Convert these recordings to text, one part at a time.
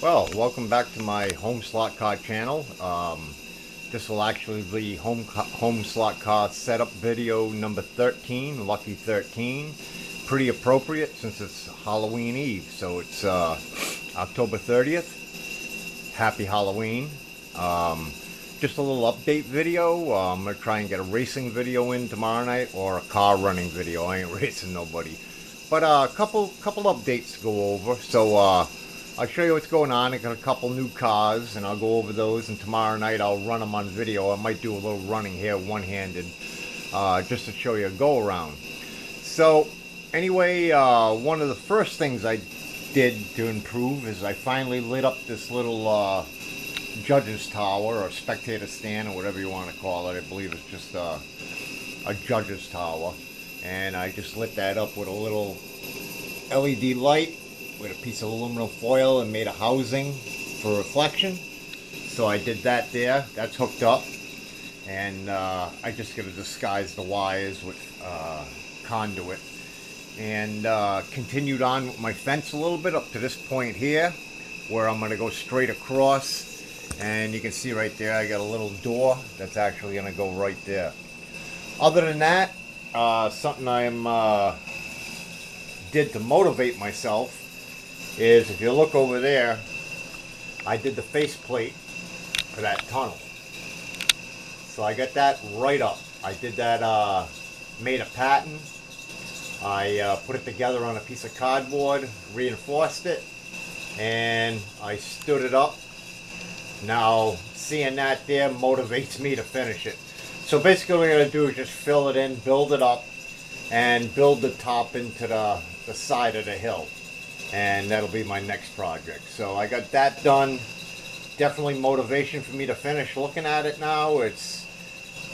Well, welcome back to my home slot car channel. This will actually be home slot car setup video number 13, lucky 13. Pretty appropriate since it's Halloween Eve, so it's October 30th. Happy Halloween. Just a little update video. I'm gonna try and get a racing video in tomorrow night, or a car running video. I ain't racing nobody, but a couple updates to go over. So I'll show you what's going on. I got a couple new cars, and I'll go over those. And tomorrow night I'll run them on video. I might do a little running here, one-handed, just to show you a go around. So anyway, one of the first things I did to improve is I finally lit up this little judge's tower, or spectator stand, or whatever you want to call it. I believe it's just a judge's tower, and I just lit that up with a little LED light with a piece of aluminum foil and made a housing for reflection. So I did that there. That's hooked up, and I just got to disguise the wires with conduit, and continued on with my fence a little bit up to this point here, where I'm going to go straight across. And you can see right there I got a little door that's actually going to go right there. Other than that, something I did to motivate myself is, if you look over there, I did the faceplate for that tunnel. So I got that right up. I did that, made a pattern. I put it together on a piece of cardboard, reinforced it, and I stood it up. Now, seeing that there motivates me to finish it. So basically what we're going to do is just fill it in, build it up, and build the top into the side of the hill. And that'll be my next project. So I got that done. Definitely motivation for me to finish. Looking at it now,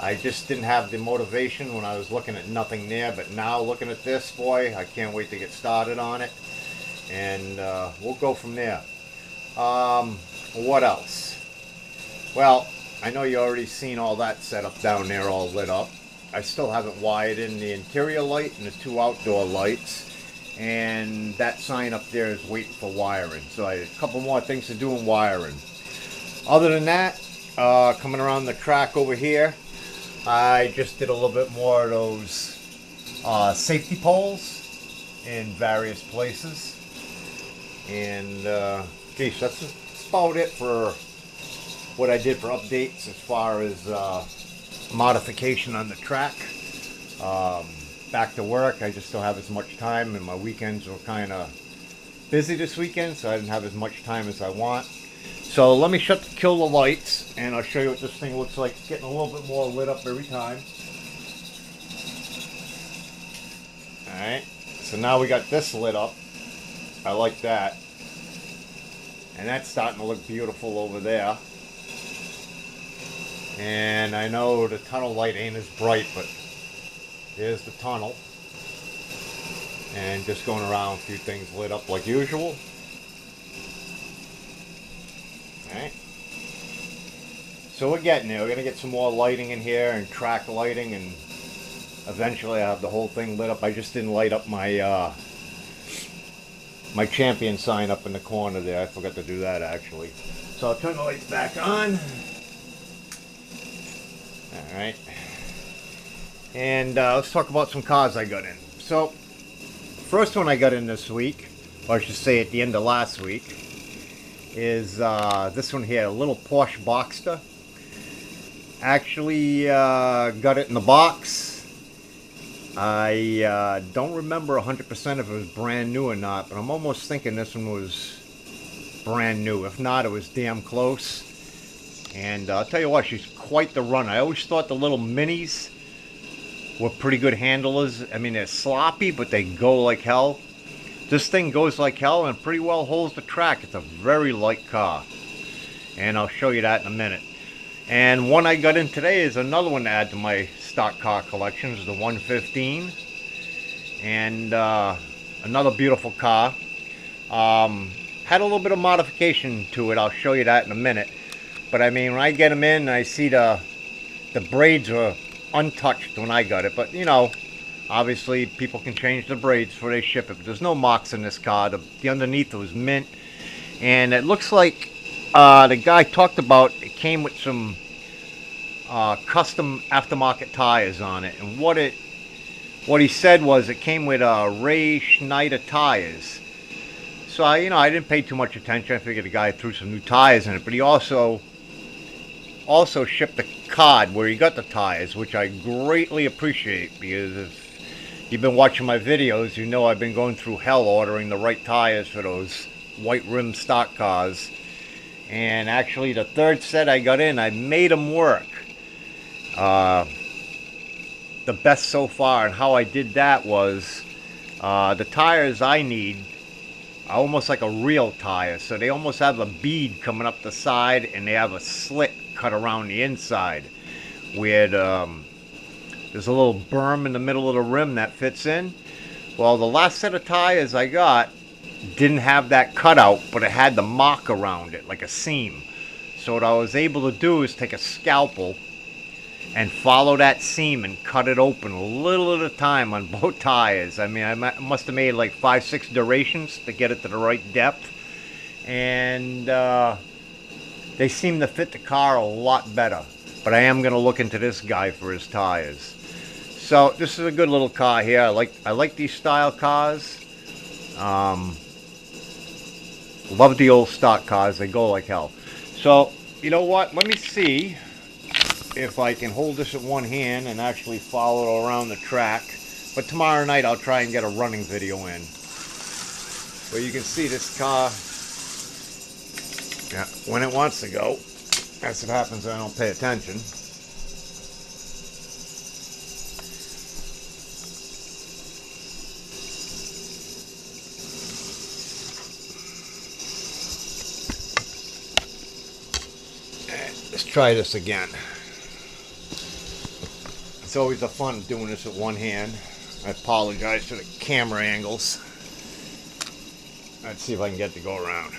I just didn't have the motivation when I was looking at nothing there, but now looking at this, boy, I can't wait to get started on it. And we'll go from there. What else? Well, I know you already seen all that set up down there, all lit up. I still haven't wired in the interior light and the two outdoor lights. And that sign up there is waiting for wiring. So I have a couple more things to do in wiring. Other than that, coming around the track over here, I just did a little bit more of those safety poles in various places. And geez, that's about it for what I did for updates as far as modification on the track. Back to work. I just don't have as much time, and my weekends were kind of busy this weekend, so I didn't have as much time as I want. So let me kill the lights, and I'll show you what this thing looks like. It's getting a little bit more lit up every time. Alright, so now we got this lit up. I like that. And that's starting to look beautiful over there. And I know the tunnel light ain't as bright, but there's the tunnel. And just going around, a few things lit up like usual. Alright. So we're getting there. We're going to get some more lighting in here, and track lighting, and eventually I'll have the whole thing lit up. I just didn't light up my my champion sign up in the corner there. I forgot to do that actually. So I'll turn the lights back on. Alright. And let's talk about some cars I got in. So, first one I got in this week, or I should say at the end of last week, is this one here, a little Porsche Boxster. Actually got it in the box. I don't remember 100% if it was brand new or not, but I'm almost thinking this one was brand new. If not, it was damn close. And I'll tell you what, she's quite the runner. I always thought the little minis were pretty good handlers. I mean, they're sloppy, but they go like hell. This thing goes like hell and pretty well holds the track. It's a very light car, and I'll show you that in a minute. And one I got in today is another one to add to my stock car collection. It's the 115, and another beautiful car. Had a little bit of modification to it. I'll show you that in a minute. But I mean, when I get them in, I see the braids were untouched when I got it, but you know, obviously people can change the braids before they ship it. But there's no marks in this car. The underneath was mint, and it looks like the guy talked about it came with some custom aftermarket tires on it, and what he said was it came with Ray Schneider tires. So I didn't pay too much attention. I figured the guy threw some new tires in it, but he also shipped a card where he got the tires, which I greatly appreciate, because if you've been watching my videos, you know I've been going through hell ordering the right tires for those white rim stock cars. And actually the third set I got in, I made them work. The best so far, and how I did that was the tires I need are almost like a real tire, so they almost have a bead coming up the side, and they have a slit cut around the inside where there's a little berm in the middle of the rim that fits in. Well, the last set of tires I got didn't have that cutout, but it had the mark around it like a seam. So what I was able to do is take a scalpel and follow that seam and cut it open a little at a time on both tires. I mean, I must have made like 5-6 durations to get it to the right depth, and they seem to fit the car a lot better. But I am going to look into this guy for his tires. So this is a good little car here. I like these style cars. Love the old stock cars. They go like hell. So you know what? Let me see if I can hold this in one hand and actually follow it around the track. But tomorrow night I'll try and get a running video in where you can see this car, yeah, when it wants to go. That's what happens when I don't pay attention. Let's try this again. It's always a fun doing this with one hand. I apologize for the camera angles. Let's see if I can get it to go around.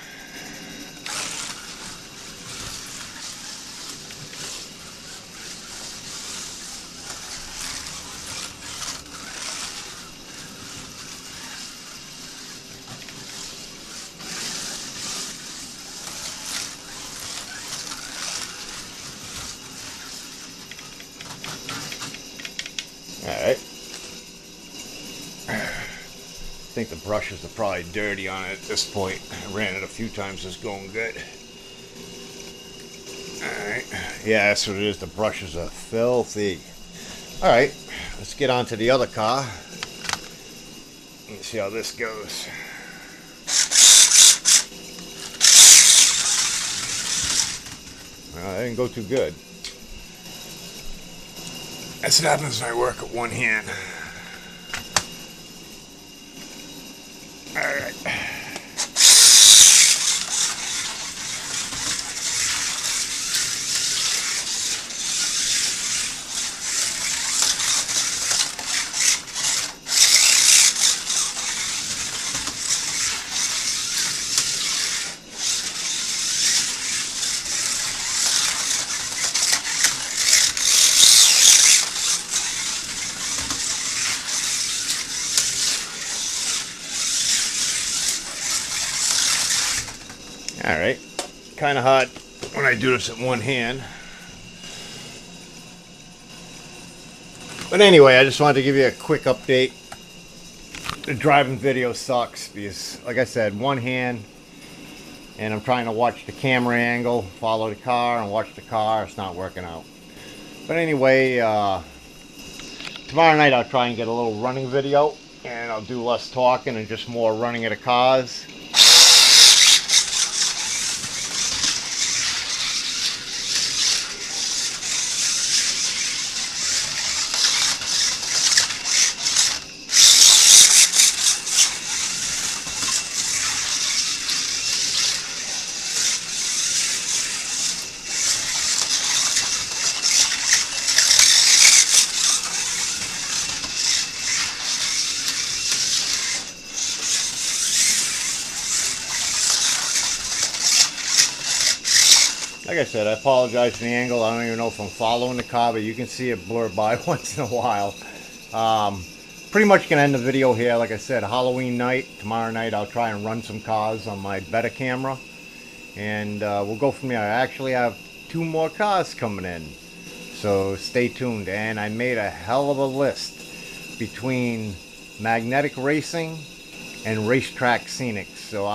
Alright. I think the brushes are probably dirty on it at this point. I ran it a few times, it's going good. Alright. Yeah, that's what it is. The brushes are filthy. Alright, let's get on to the other car. Let's see how this goes. Well, that didn't go too good. That's what happens when I work at one hand. Alright. Alright, kind of hot when I do this in one hand. But anyway, I just wanted to give you a quick update. The driving video sucks because, like I said, one hand, and I'm trying to watch the camera angle, follow the car, and watch the car. It's not working out. But anyway, tomorrow night I'll try and get a little running video, and I'll do less talking and just more running of the cars. Like I said, I apologize for the angle. I don't even know if I'm following the car, but you can see it blur by once in a while. Pretty much gonna end the video here. Like I said, Halloween night, tomorrow night I'll try and run some cars on my better camera. and we'll go from there. I actually have 2 more cars coming in, so stay tuned. And I made a hell of a list between magnetic racing and racetrack scenics. So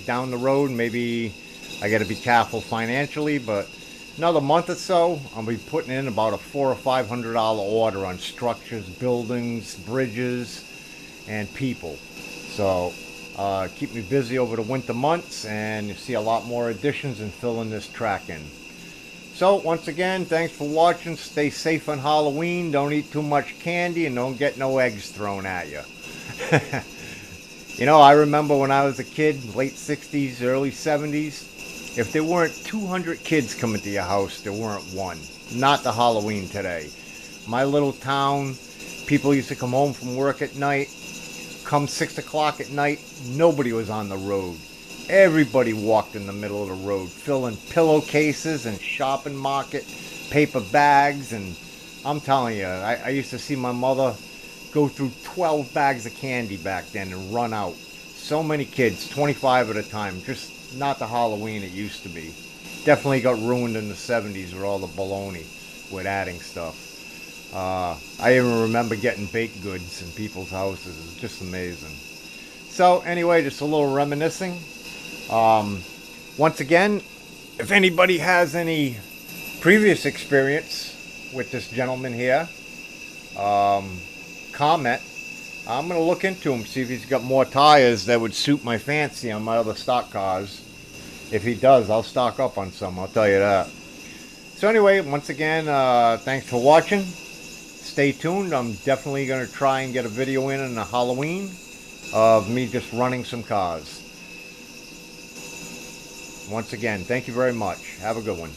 down the road, maybe I got to be careful financially, but another month or so, I'll be putting in about a $400 or $500 order on structures, buildings, bridges, and people. So keep me busy over the winter months, and you see a lot more additions and filling this track in. So once again, thanks for watching. Stay safe on Halloween. Don't eat too much candy, and don't get no eggs thrown at you. You know, I remember when I was a kid, late 60s, early 70s, if there weren't 200 kids coming to your house, there weren't one. Not the Halloween today. My little town, people used to come home from work at night. Come 6 o'clock at night, nobody was on the road. Everybody walked in the middle of the road, filling pillowcases and shopping market, paper bags, and I'm telling you, I used to see my mother go through 12 bags of candy back then and run out. So many kids, 25 at a time, just not the Halloween it used to be. Definitely got ruined in the 70s with all the baloney with adding stuff. I even remember getting baked goods in people's houses. It's just amazing. So anyway, just a little reminiscing. Once again, if anybody has any previous experience with this gentleman here, comment. I'm going to look into him, see if he's got more tires that would suit my fancy on my other stock cars. If he does, I'll stock up on some, I'll tell you that. So anyway, once again, thanks for watching. Stay tuned. I'm definitely going to try and get a video in the Halloween of me just running some cars. Once again, thank you very much. Have a good one.